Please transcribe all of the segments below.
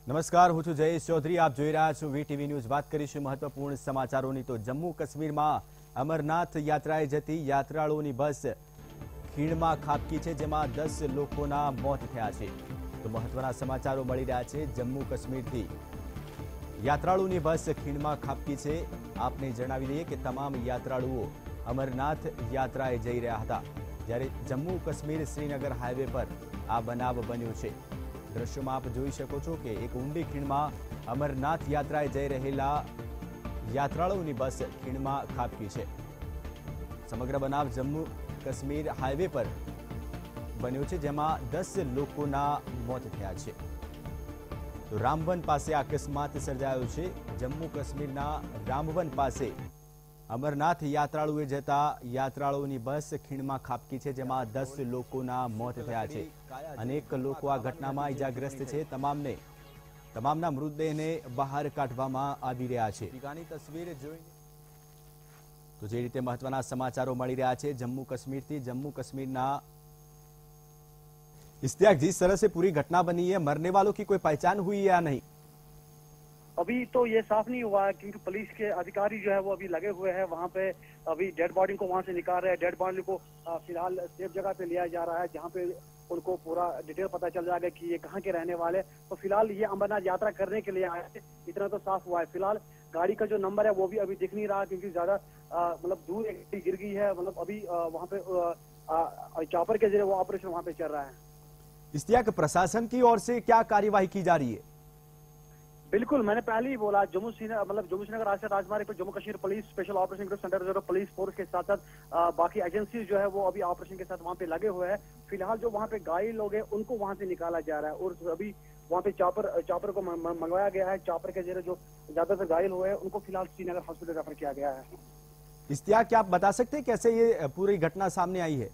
નમસ્કાર, હું છું જયેશ ચૌધરી. આપ જોઈ રહ્યા છો વીટીવી ન્યૂઝ. વાત કરીશું મહત્વપૂર્ણ સમાચારોની. તો જમ્મુ કાશ્મીરમાં અમરનાથ યાત્રાએ જતી યાત્રાળુઓની બસ ખીણમાં ખાબકી છે, જેમાં 10 લોકોના મોત થયા છે. તો મહત્વના સમાચારો મળી રહ્યા છે જમ્મુ કાશ્મીરથી. યાત્રાળુઓની બસ ખીણમાં ખાબકી છે. આપને જણાવી દઈએ કે તમામ યાત્રાળુઓ અમરનાથ યાત્રાએ જઈ રહ્યા હતા, જ્યારે જમ્મુ કાશ્મીર શ્રીનગર હાઈવે પર આ બનાવ બન્યો છે. દ્રશ્યોમાં આપ જોઈ શકો છો કે એક ઊંડી ખીણમાં અમરનાથ યાત્રાએ જઈ રહેલા યાત્રાળુઓની બસ ખીણમાં ખાબકી છે. સમગ્ર બનાવ જમ્મુ કાશ્મીર હાઈવે પર બન્યો છે, જેમાં 10 લોકોના મોત થયા છે. તો રામબન પાસે અકસ્માત સર્જાયો છે. જમ્મુ કાશ્મીરના રામબન પાસે અમરનાથ યાત્રાળુએ જતા યાત્રાળુઓની બસ ખીણમાં ખાબકી છે, જેમાં 10 લોકોના મોત થયા છે. અનેક લોકો આ ઘટનામાં ઇજાગ્રસ્ત છે. તમામના મૃતદેહને બહાર કાઢવામાં આવી રહ્યા છે. તસવીર જોઈને તો જે રીતે મહત્વના સમાચારો મળી રહ્યા છે જમ્મુ કાશ્મીરથી. जम्मू कश्मीरना इश्तियाक, जिस तरह से पूरी घटना बनी है, मरने वालों की कोई पहचान हुई है या नहीं? अभी तो ये साफ नहीं हुआ है, क्योंकि पुलिस के अधिकारी जो है वो अभी लगे हुए हैं वहाँ पे. अभी डेड बॉडी को वहाँ से निकाल रहे हैं. डेड बॉडी को फिलहाल सेफ जगह पे लिया जा रहा है, जहाँ पे उनको पूरा डिटेल पता चल जाएगा कि ये कहाँ के रहने वाले. तो फिलहाल ये अमरनाथ यात्रा करने के लिए आए थे, इतना तो साफ हुआ है. फिलहाल गाड़ी का जो नंबर है वो भी अभी दिख नहीं रहा, क्योंकि ज्यादा मतलब दूर एक गाड़ी गिर गई है. मतलब अभी वहाँ पे चॉपर के जरिए वो ऑपरेशन वहाँ पे चल रहा है. इश्तियाक, प्रशासन की ओर से क्या कार्यवाही की जा रही है? बिल्कुल, मैंने पहले ही बोला, जम्मू श्रीनगर राष्ट्रीय राजमार्ग पर Jammu Kashmir police special operation group centre reserve police force के साथ साथ बाकी एजेंसीज जो है वो अभी ऑपरेशन के साथ वहाँ पे लगे हुए हैं. फिलहाल जो वहाँ पे घायल लोग हैं उनको वहाँ से निकाला जा रहा है, और अभी वहाँ पे चॉपर को मंगवाया गया है. चॉपर के जरिए जो ज्यादातर घायल हुए हैं उनको फिलहाल श्रीनगर हॉस्पिटल रेफर किया गया है. इश्तियाक, क्या आप बता सकते हैं कैसे ये पूरी घटना सामने आई है?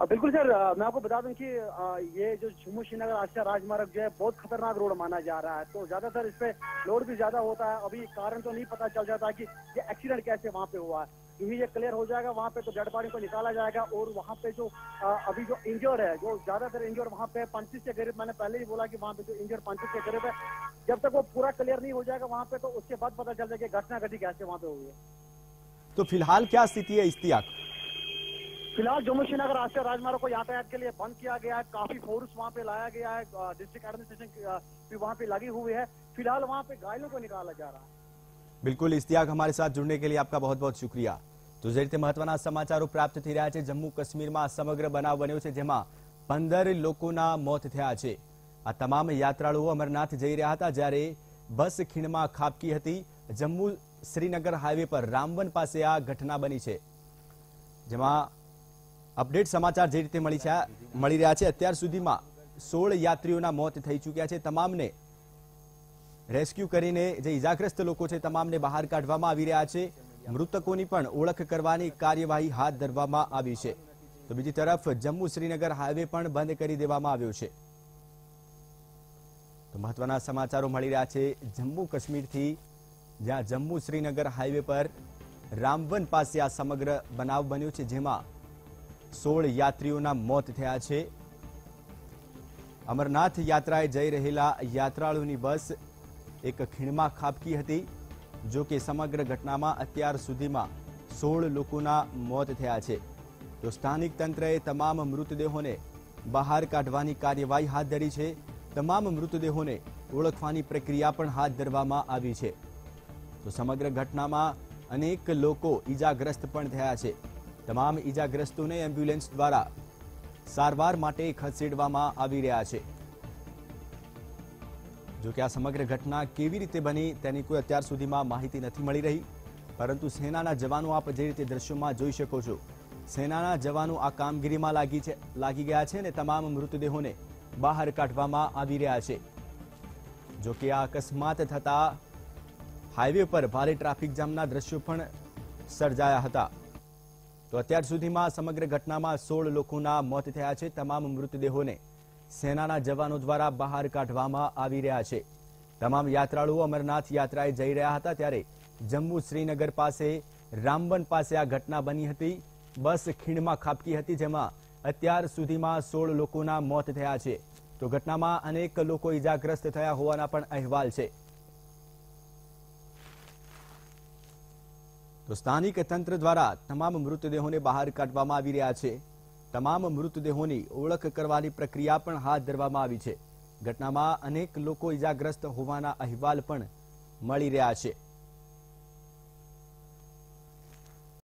बिल्कुल सर, मैं आपको बता दूं कि ये जो जम्मू श्रीनगर राष्ट्रीय राजमार्ग जो है बहुत खतरनाक रोड माना जा रहा है. तो ज्यादातर इस पे लोड भी ज्यादा होता है. अभी कारण तो नहीं पता चल जाता कि ये एक्सीडेंट कैसे वहाँ पे हुआ है. क्योंकि ये क्लियर हो जाएगा वहाँ पे तो डेड बॉडी को निकाला जाएगा, और वहाँ पे जो अभी जो इंजर्ड है, जो ज्यादातर इंजर्ड वहाँ पे 35 के करीब, मैंने पहले ही बोला कि वहाँ पे जो इंजर्ड 35 के करीब है, जब तक वो पूरा क्लियर नहीं हो जाएगा वहाँ पे तो उसके बाद पता चल जाएगा घटना घटी कैसे वहाँ पे हुई है. तो फिलहाल क्या स्थिति है इश्तियाक? फिलहाल जम्मू श्रीनगर राष्ट्रीय राजमार्ग को यातायात के लिए बंद किया गया है. काफी फोर्स वहाँ पे लाया गया है. डिस्ट्रिक्ट एडमिनिस्ट्रेशन भी वहाँ पे लगी हुई है. फिलहाल वहाँ पे घायलों को निकाला जा रहा है. बिल्कुल इश्तियाक, हमारे साथ जुड़ने के लिए आपका बहुत बहुत शुक्रिया. तो જે રીતે મહત્વના સમાચારો પ્રાપ્ત થઈ રહ્યા છે, જમ્મુ કાશ્મીરમાં સમગ્ર બનાવ બન્યો છે, જેમાં 15 લોકોના મોત થયા છે. આ તમામ યાત્રાળુઓ અમરનાથ જઈ રહ્યા હતા, જ્યારે બસ ખીણમાં ખાબકી હતી. જમ્મુ શ્રીનગર હાઈવે પર રામબન પાસે આ ઘટના બની છે, જેમાં અપડેટ સમાચાર જે રીતે મળી રહ્યા છે, અત્યાર સુધીમાં 16 યાત્રીઓના મોત થઈ ચૂક્યા છે. તમામને રેસ્ક્યુ કરીને જે ઇજાગ્રસ્ત લોકો છે તમામને બહાર કાઢવામાં આવી રહ્યા છે. મૃતકોની પણ ઓળખ કરવાની કાર્યવાહી હાથ ધરવામાં આવી છે. તો બીજી તરફ જમ્મુ શ્રીનગર હાઈવે પણ બંધ કરી દેવામાં આવ્યો છે. તો મહત્વના સમાચારો મળી રહ્યા છે જમ્મુ કાશ્મીરથી, જ્યાં જમ્મુ શ્રીનગર હાઈવે પર રામબન પાસે આ સમગ્ર બનાવ બન્યો છે, જેમાં 16 યાત્રીઓના મોત થયા છે. અમરનાથ યાત્રાએ જઈ રહેલા યાત્રાળુઓની બસ એક ખીણમાં ખાબકી હતી. જો કે સમગ્ર ઘટનામાં અત્યાર સુધીમાં 16 લોકોના મોત થયા છે. તો સ્થાનિક તંત્રએ તમામ મૃતદેહોને બહાર કાઢવાની કાર્યવાહી હાથ ધરી છે. તમામ મૃતદેહોને ઓળખવાની પ્રક્રિયા પણ હાથ ધરવામાં આવી છે. તો સમગ્ર ઘટનામાં અનેક લોકો ઈજાગ્રસ્ત પણ થયા છે. તમામ ઈજાગ્રસ્તોને એમ્બ્યુલન્સ દ્વારા સારવાર માટે ખસેડવામાં આવી રહ્યા છે. જો કે આ સમગ્ર ઘટના કેવી રીતે બની તેની કોઈ અત્યાર સુધીમાં માહિતી નથી મળી રહી, પરંતુ સેનાના જવાનો આપ જે રીતે દ્રશ્યોમાં જોઈ શકો છો, સેનાના જવાનો આ કામગીરીમાં લાગી ગયા છે અને તમામ મૃતદેહોને બહાર કાઢવામાં આવી રહ્યા છે. જો કે આ અકસ્માત થતા હાઈવે પર ભારે ટ્રાફિક જામના દ્રશ્યો પણ સર્જાયા હતા. તો અત્યાર સુધીમાં સમગ્ર ઘટનામાં 16 લોકોના મોત થયા છે. તમામ મૃતદેહોને સેનાના જવાનો દ્વારા બહાર કાઢવામાં આવી રહ્યા છે. તમામ યાત્રાળુઓ અમરનાથ યાત્રાએ જઈ રહ્યા હતા, ત્યારે જમ્મુ શ્રીનગર પાસે રામબન પાસે આ ઘટના બની હતી. બસ ખીણમાં ખાબકી હતી, જેમાં અત્યાર સુધીમાં 16 લોકોના મોત થયા છે. તો ઘટનામાં અનેક લોકો ઇજાગ્રસ્ત થયા હોવાના પણ અહેવાલ છે. તો સ્થાનિક તંત્ર દ્વારા તમામ મૃતદેહોને બહાર કાઢવામાં આવી રહ્યા છે. તમામ મૃતદેહોની ઓળખ કરવાની પ્રક્રિયા પણ હાથ ધરવામાં આવી છે. ઘટનામાં અનેક લોકો ઇજાગ્રસ્ત હોવાના અહેવાલ પણ મળી રહ્યા છે.